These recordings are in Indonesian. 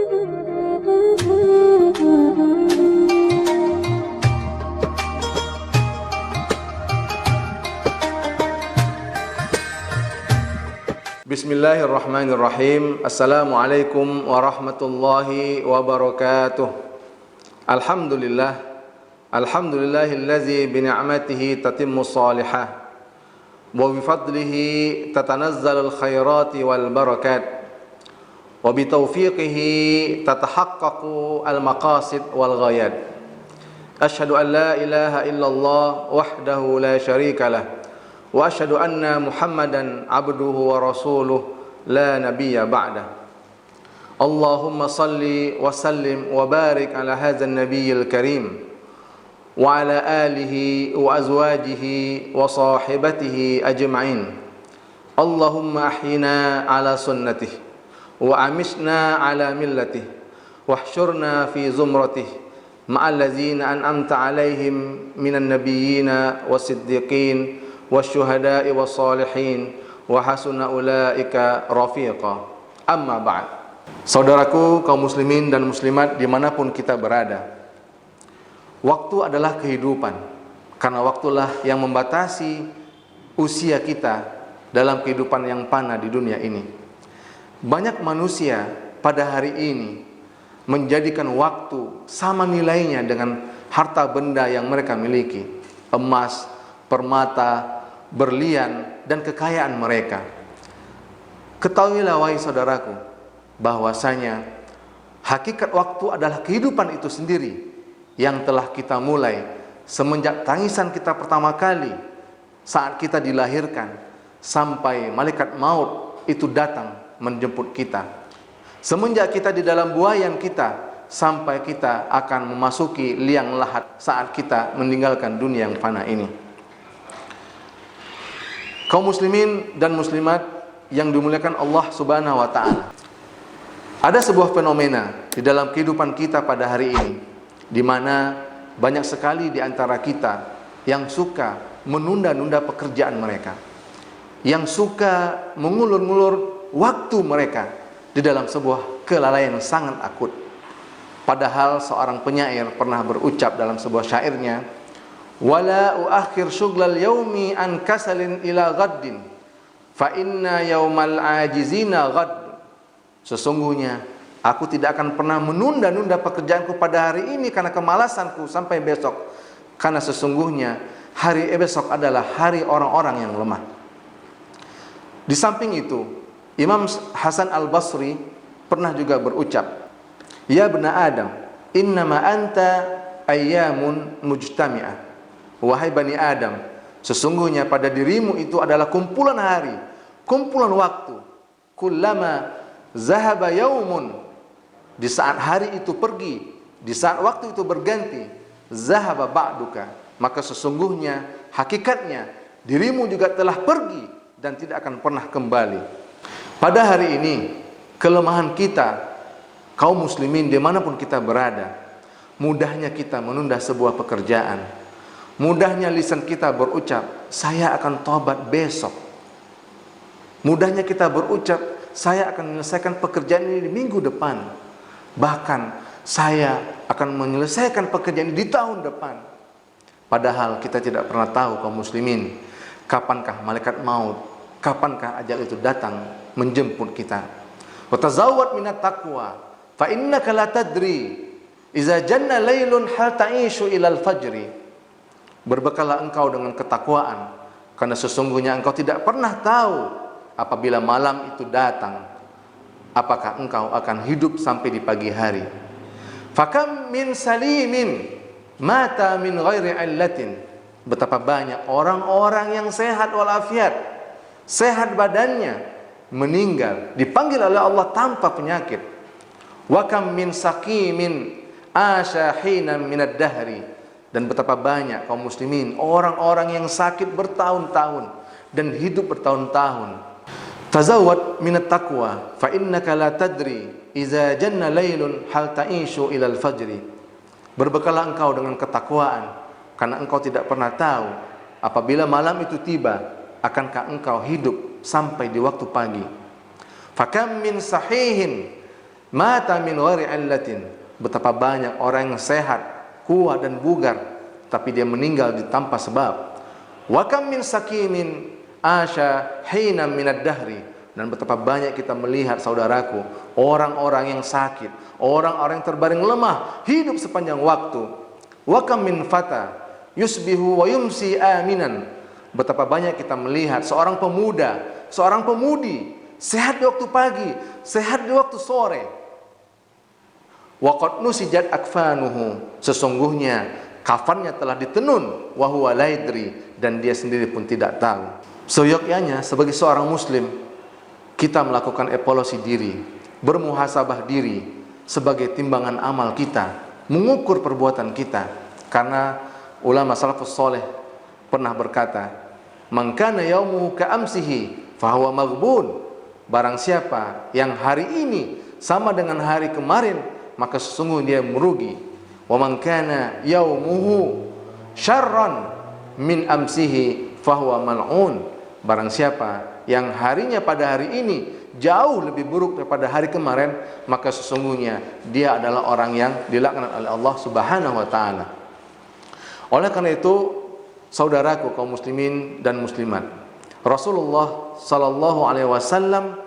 Bismillahirrahmanirrahim. Assalamualaikum warahmatullahi wabarakatuh. Alhamdulillah. Alhamdulillahillazi bini'matihi tatimmu salihah wa bifadlihi tatanazzalul khairati wal barakat wa bitaufiqihi tatahaqqaqu al maqasid wal ghayat. Asyhadu an la ilaha illallah wahdahu la syarika lah wa asyhadu anna Muhammadan abduhu wa rasuluh la nabiyya ba'dah. Allahumma salli wa sallim wa barik ala hadzal nabiyyil karim wa ala alihi wa azwajihi wa sahibatihi ajma'in. Allahumma ahyina ala sunnatihi wa amisna ala millatihi wahsyurna fi zumratihi ma'al ladzina an'amta alaihim minan nabiyyina was-siddiqin wasyuhada'i wassalihin wa hasuna ulaika rafiqa. Amma ba'd. Saudaraku kaum muslimin dan muslimat dimanapun kita berada, waktu adalah kehidupan, karena waktulah yang membatasi usia kita dalam kehidupan yang fana di dunia ini. Banyak manusia pada hari ini menjadikan waktu sama nilainya dengan harta benda yang mereka miliki, emas, permata, berlian, dan kekayaan mereka. Ketahuilah wahai saudaraku, bahwasanya hakikat waktu adalah kehidupan itu sendiri yang telah kita mulai semenjak tangisan kita pertama kali saat kita dilahirkan sampai malaikat maut itu datang menjemput kita. Semenjak kita di dalam buayan kita sampai kita akan memasuki liang lahat saat kita meninggalkan dunia yang fana ini. Kaum muslimin dan muslimat yang dimuliakan Allah Subhanahu wa taala. Ada sebuah fenomena di dalam kehidupan kita pada hari ini, di mana banyak sekali di antara kita yang suka menunda-nunda pekerjaan mereka, yang suka mengulur-ngulur waktu mereka di dalam sebuah kelalaian yang sangat akut. Padahal seorang penyair pernah berucap dalam sebuah syairnya, wala uakhir syughlal yaumi an kasalin ila ghaddin fa inna yaumal ajizina ghadd. Sesungguhnya aku tidak akan pernah menunda-nunda pekerjaanku pada hari ini karena kemalasanku sampai besok, karena sesungguhnya hari besok adalah hari orang-orang yang lemah. Di samping itu, Imam Hasan Al-Basri pernah juga berucap, ya bna Adam, innama anta ayyamun mujtami'ah. Wahai Bani Adam, sesungguhnya pada dirimu itu adalah kumpulan hari, kumpulan waktu. Kullama zahaba yaumun, di saat hari itu pergi, di saat waktu itu berganti, zahaba ba'duka, maka sesungguhnya hakikatnya dirimu juga telah pergi dan tidak akan pernah kembali. Pada hari ini, kelemahan kita kaum muslimin dimanapun kita berada, mudahnya kita menunda sebuah pekerjaan. Mudahnya lisan kita berucap, saya akan tobat besok. Mudahnya kita berucap, saya akan menyelesaikan pekerjaan ini di minggu depan. Bahkan, saya akan menyelesaikan pekerjaan ini di tahun depan. Padahal kita tidak pernah tahu kaum muslimin, kapankah malaikat maut, kapankah ajal itu datang menjemput kita. Wa tazawwad minat taqwa, fa innaka la tadri iza janna lailun hal ta'ishu ilal fajri. Berbekalah engkau dengan ketakwaan, karena sesungguhnya engkau tidak pernah tahu apabila malam itu datang, apakah engkau akan hidup sampai di pagi hari. Fakam min salimin mata min ghairi illatin. Betapa banyak orang-orang yang sehat walafiat, sehat badannya, meninggal, dipanggil oleh Allah tanpa penyakit. Wa kam min saqimin asyahina minad dahri. Dan betapa banyak kaum muslimin, orang-orang yang sakit bertahun-tahun dan hidup bertahun-tahun. Tazawwad minat taqwa fa innaka la tadri iza janna lailun hal ta'ishu ilal fajri. Berbekalah engkau dengan ketakwaan, karena engkau tidak pernah tahu apabila malam itu tiba, akankah engkau hidup sampai di waktu pagi. Fakam min sahihin Mata min ghairi illatin. Betapa banyak orang yang sehat, kuat dan bugar, tapi dia meninggal tanpa sebab. Wa kam min sakimin asya hina minad dahri. Dan betapa banyak kita melihat, saudaraku, orang-orang yang sakit, orang-orang yang terbaring lemah, hidup sepanjang waktu. Wa kam min fata yusbihu wa yumsi aminan. Betapa banyak kita melihat seorang pemuda, seorang pemudi, sehat di waktu pagi, sehat di waktu sore. Wa qad nusijat akfanuhu. Sesungguhnya kafannya telah ditenun, wa huwa la yadri, dan dia sendiri pun tidak tahu. Seyogyanya sebagai seorang muslim, kita melakukan evaluasi diri, bermuhasabah diri sebagai timbangan amal kita, mengukur perbuatan kita. Karena ulama salafus saleh pernah berkata, "Man kana yaumuhu ka'amsihi fahuwa maghbun." Barang siapa yang hari ini sama dengan hari kemarin, maka sesungguhnya dia merugi. "Wa man kana yaumuhu syarran min amsihi fahuwa mal'un." Barang siapa yang harinya pada hari ini jauh lebih buruk daripada hari kemarin, maka sesungguhnya dia adalah orang yang dilaknat oleh Allah Subhanahu wa taala. Oleh karena itu, saudaraku kaum muslimin dan muslimat, Rasulullah sallallahu alaihi wasallam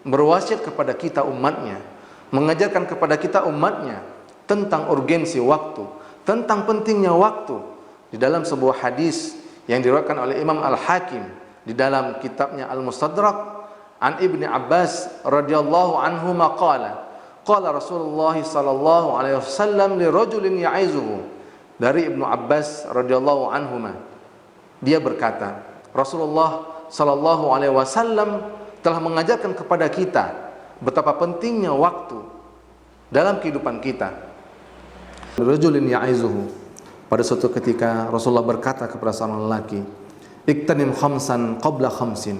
berwasiat kepada kita umatnya, mengajarkan kepada kita umatnya tentang urgensi waktu, tentang pentingnya waktu. Di dalam sebuah hadis yang diriwayatkan oleh Imam Al-Hakim di dalam kitabnya Al-Mustadrak, an Ibni Abbas radhiyallahu anhu maqala, qala Rasulullah sallallahu alaihi wasallam li rajulin ya'izuhu. Dari Ibnu Abbas radhiyallahu anhuma, dia berkata, Rasulullah sallallahu alaihi wasallam telah mengajarkan kepada kita betapa pentingnya waktu dalam kehidupan kita. Rajulin ya'izuhu. Pada suatu ketika Rasulullah berkata kepada seorang lelaki, "Iktanim khamsan qabla khamsin."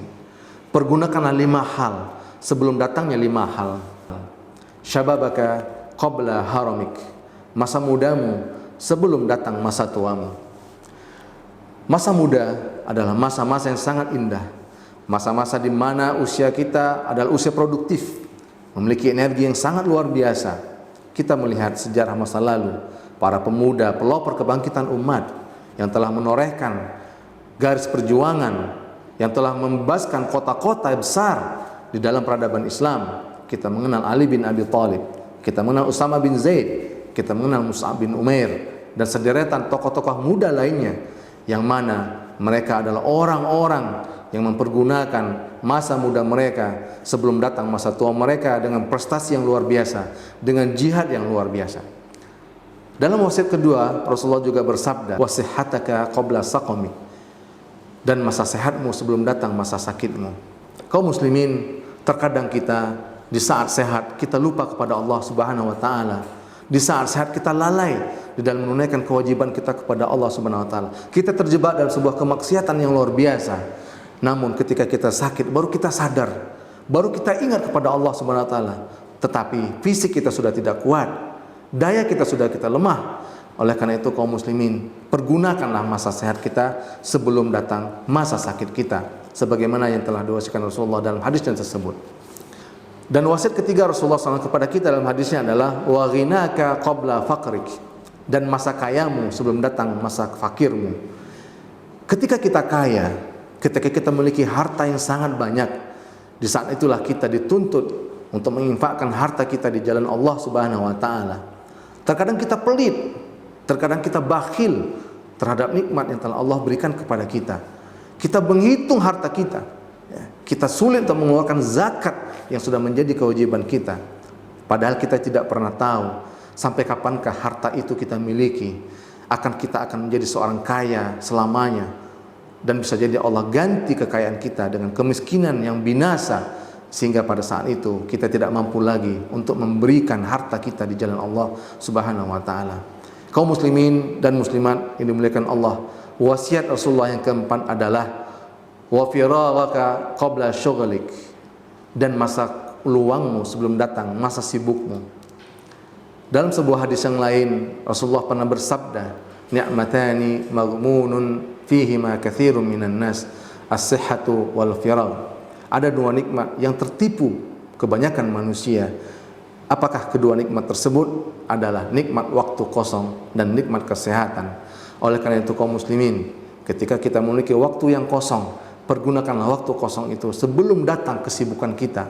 Pergunakanlah 5 hal sebelum datangnya 5 hal. Syababaka qabla haramik. Masa mudamu sebelum datang masa tuamu. Masa muda adalah masa-masa yang sangat indah. Masa-masa di mana usia kita adalah usia produktif, memiliki energi yang sangat luar biasa. Kita melihat sejarah masa lalu, para pemuda pelopor kebangkitan umat yang telah menorehkan garis perjuangan, yang telah membebaskan kota-kota besar di dalam peradaban Islam. Kita mengenal Ali bin Abi Thalib, kita mengenal Usama bin Zaid, kita mengenal Mus'ab bin Umair, dan sederetan tokoh-tokoh muda lainnya, yang mana mereka adalah orang-orang yang mempergunakan masa muda mereka sebelum datang masa tua mereka dengan prestasi yang luar biasa, dengan jihad yang luar biasa. Dalam wasiat kedua, Rasulullah juga bersabda, "Wasihataka qabla saqamik." Dan masa sehatmu sebelum datang masa sakitmu. Kaum muslimin, terkadang kita di saat sehat kita lupa kepada Allah Subhanahu wa taala. Di saat sehat kita lalai di dalam menunaikan kewajiban kita kepada Allah Subhanahu wa taala. Kita terjebak dalam sebuah kemaksiatan yang luar biasa. Namun ketika kita sakit baru kita sadar, baru kita ingat kepada Allah Subhanahu wa taala. Tetapi fisik kita sudah tidak kuat, daya kita sudah lemah. Oleh karena itu kaum muslimin, pergunakanlah masa sehat kita sebelum datang masa sakit kita, sebagaimana yang telah diwasiatkan Rasulullah dalam hadisnya tersebut. Dan wasiat ketiga Rasulullah SAW kepada kita dalam hadisnya adalah wa ghinaka qabla faqrik, dan masa kayamu sebelum datang masa fakirmu. Ketika kita kaya, ketika kita memiliki harta yang sangat banyak, di saat itulah kita dituntut untuk menginfakkan harta kita di jalan Allah Subhanahu wa taala. Terkadang kita pelit, terkadang kita bakhil terhadap nikmat yang telah Allah berikan kepada kita. Kita menghitung harta kita. Kita sulit untuk mengeluarkan zakat yang sudah menjadi kewajiban kita. Padahal kita tidak pernah tahu sampai kapankah harta itu kita miliki. Kita akan menjadi seorang kaya selamanya. Dan bisa jadi Allah ganti kekayaan kita dengan kemiskinan yang binasa, sehingga pada saat itu kita tidak mampu lagi untuk memberikan harta kita di jalan Allah Subhanahu wa taala. Kaum muslimin dan muslimat yang dimuliakan Allah, wasiat Rasulullah yang keempat adalah wa firagaka qabla syughlik, dan masa luangmu sebelum datang masa sibukmu. Dalam sebuah hadis yang lain Rasulullah pernah bersabda, ni'matani maghmunun fihima katsirun minan nas, as-sihhatu wal firagh. Ada 2 nikmat yang tertipu kebanyakan manusia. Apakah kedua nikmat tersebut adalah nikmat waktu kosong dan nikmat kesehatan? Oleh karena itu kaum muslimin, ketika kita memiliki waktu yang kosong, pergunakanlah waktu kosong itu sebelum datang kesibukan kita,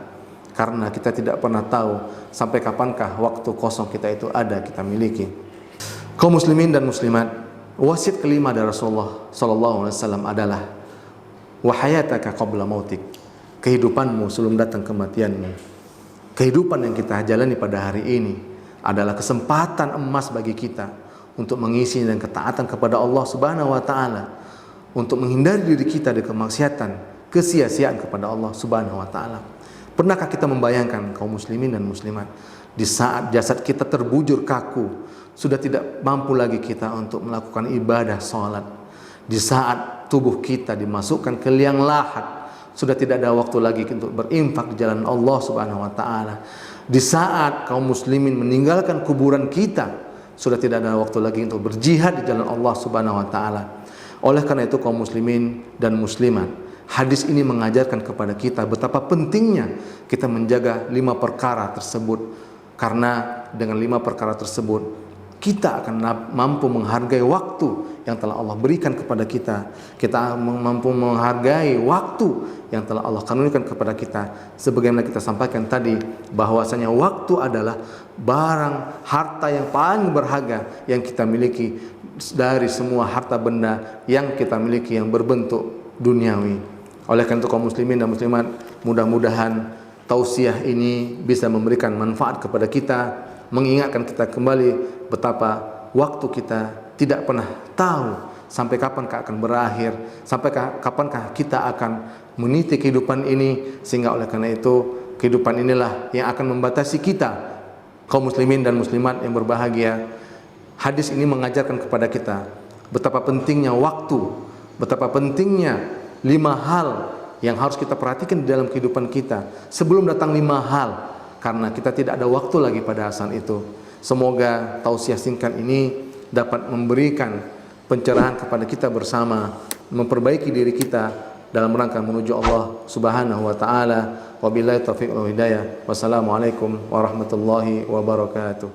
karena kita tidak pernah tahu sampai kapankah waktu kosong kita itu ada kita miliki. Kaum muslimin dan muslimat, wasiat kelima dari Rasulullah sallallahu alaihi wasallam adalah wa hayataka qabla mautik, kehidupanmu sebelum datang kematianmu. Kehidupan yang kita jalani pada hari ini adalah kesempatan emas bagi kita untuk mengisi dan ketaatan kepada Allah Subhanahu wa taala, untuk menghindari diri kita dari kemaksiatan, kesia-siaan kepada Allah Subhanahu wa taala. Pernahkah kita membayangkan kaum muslimin dan muslimat, di saat jasad kita terbujur kaku, sudah tidak mampu lagi kita untuk melakukan ibadah salat. Di saat tubuh kita dimasukkan ke liang lahat, sudah tidak ada waktu lagi untuk berinfak di jalan Allah Subhanahu wa taala. Di saat kaum muslimin meninggalkan kuburan kita, sudah tidak ada waktu lagi untuk berjihad di jalan Allah Subhanahu wa taala. Oleh karena itu kaum muslimin dan muslimat, hadis ini mengajarkan kepada kita betapa pentingnya kita menjaga 5 perkara tersebut. Karena dengan 5 perkara tersebut kita akan mampu menghargai waktu yang telah Allah berikan kepada kita. Kita mampu menghargai waktu yang telah Allah kanunkan kepada kita. Sebagaimana kita sampaikan tadi, bahwasanya waktu adalah barang harta yang paling berharga yang kita miliki dari semua harta benda yang kita miliki yang berbentuk duniawi. Oleh karena itu kaum muslimin dan muslimat, mudah-mudahan tausiah ini bisa memberikan manfaat kepada kita, mengingatkan kita kembali betapa waktu kita tidak pernah tahu sampai kapankah akan berakhir, sampai kapankah kita akan meniti kehidupan ini. Sehingga oleh karena itu kehidupan inilah yang akan membatasi kita, kaum muslimin dan muslimat yang berbahagia. Hadis ini mengajarkan kepada kita betapa pentingnya waktu, betapa pentingnya 5 hal yang harus kita perhatikan di dalam kehidupan kita sebelum datang 5 hal, karena kita tidak ada waktu lagi pada saat itu. Semoga tausiah singkat ini dapat memberikan pencerahan kepada kita bersama, memperbaiki diri kita dalam rangka menuju Allah Subhanahu wa taala. Wabillahi taufiq wal hidayah. Wassalamualaikum warahmatullahi wabarakatuh.